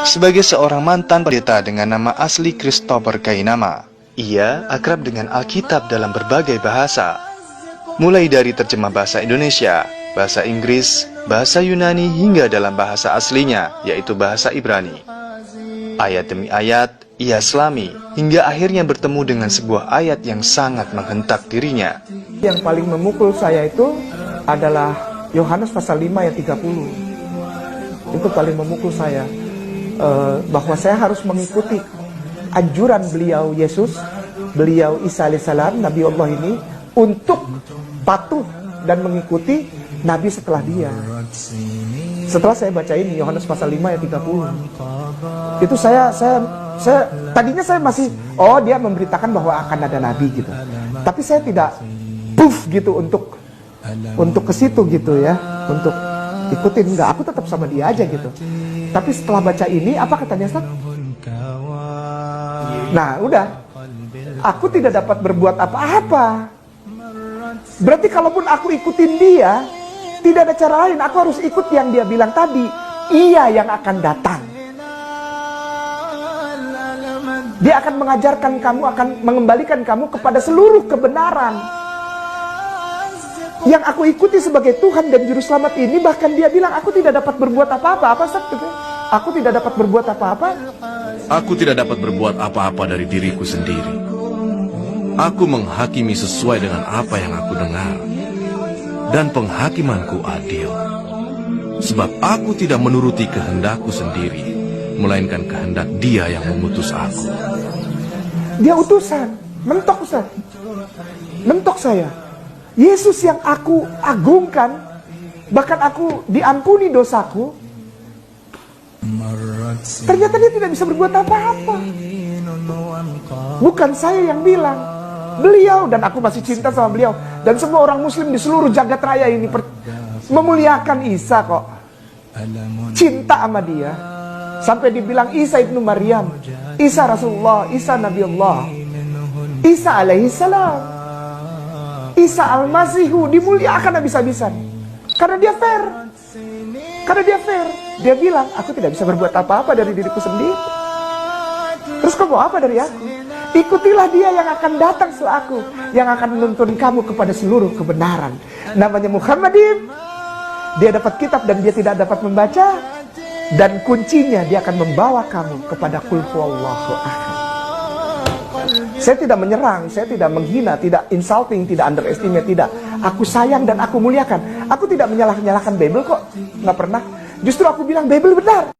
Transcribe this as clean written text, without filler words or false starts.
sebagai seorang mantan pendeta dengan nama asli Christopher Kainama. Ia akrab dengan Alkitab dalam berbagai bahasa, mulai dari terjemah bahasa Indonesia, bahasa Inggris, bahasa Yunani, hingga dalam bahasa aslinya, yaitu bahasa Ibrani. Ayat demi ayat, ia selami, hingga akhirnya bertemu dengan sebuah ayat yang sangat menghentak dirinya. Yang paling memukul saya itu adalah Yohanes pasal 5 ayat 30. Itu paling memukul saya. Bahwa saya harus mengikuti anjuran beliau Yesus, beliau Isa alaihissalam, Nabi Allah ini, untuk patuh dan mengikuti Nabi setelah dia. Setelah saya baca ini Yohanes pasal 5 ayat 30, itu saya tadinya saya masih, oh dia memberitakan bahwa akan ada Nabi gitu, tapi saya tidak puff gitu untuk ke situ gitu ya, untuk ikutin, enggak, aku tetap sama dia aja gitu. Tapi setelah baca ini, apa katanya Ustaz? Nah, udah. Aku tidak dapat berbuat apa-apa. Berarti kalaupun aku ikutin dia, tidak ada cara lain. Aku harus ikut yang dia bilang tadi. Ia yang akan datang. Dia akan mengajarkan kamu, akan mengembalikan kamu kepada seluruh kebenaran. Yang aku ikuti sebagai Tuhan dan Juru Selamat ini, bahkan dia bilang, aku tidak dapat berbuat apa-apa. Apa Ustaz? Aku tidak dapat berbuat apa-apa. Aku tidak dapat berbuat apa-apa dari diriku sendiri. Aku menghakimi sesuai dengan apa yang aku dengar. Dan penghakimanku adil. Sebab aku tidak menuruti kehendakku sendiri, melainkan kehendak Dia yang mengutus aku. Dia utusan. Mentok Ustaz. Mentok saya. Yesus yang aku agungkan, bahkan aku diampuni dosaku, ternyata dia tidak bisa berbuat apa-apa. Bukan saya yang bilang, beliau, dan aku masih cinta sama beliau. Dan semua orang muslim di seluruh jagat raya ini memuliakan Isa kok. Cinta sama dia. Sampai dibilang Isa ibnu Maryam, Isa Rasulullah, Isa Nabi Allah, Isa alaihissalam, Isa al-Masihu, dimuliakan habis-habisan. Karena dia fair. Karena dia fair. Dia bilang, aku tidak bisa berbuat apa-apa dari diriku sendiri. Terus kamu apa dari aku? Ikutilah dia yang akan datang setelah aku, yang akan menuntun kamu kepada seluruh kebenaran. Namanya Muhammadin. Dia dapat kitab dan dia tidak dapat membaca. Dan kuncinya, dia akan membawa kamu kepada Qul huwallahu ahad. Saya tidak menyerang, saya tidak menghina, tidak insulting, tidak underestimate, tidak. Aku sayang dan aku muliakan. Aku tidak menyalahkan Bible kok, nggak pernah. Justru aku bilang Bible benar.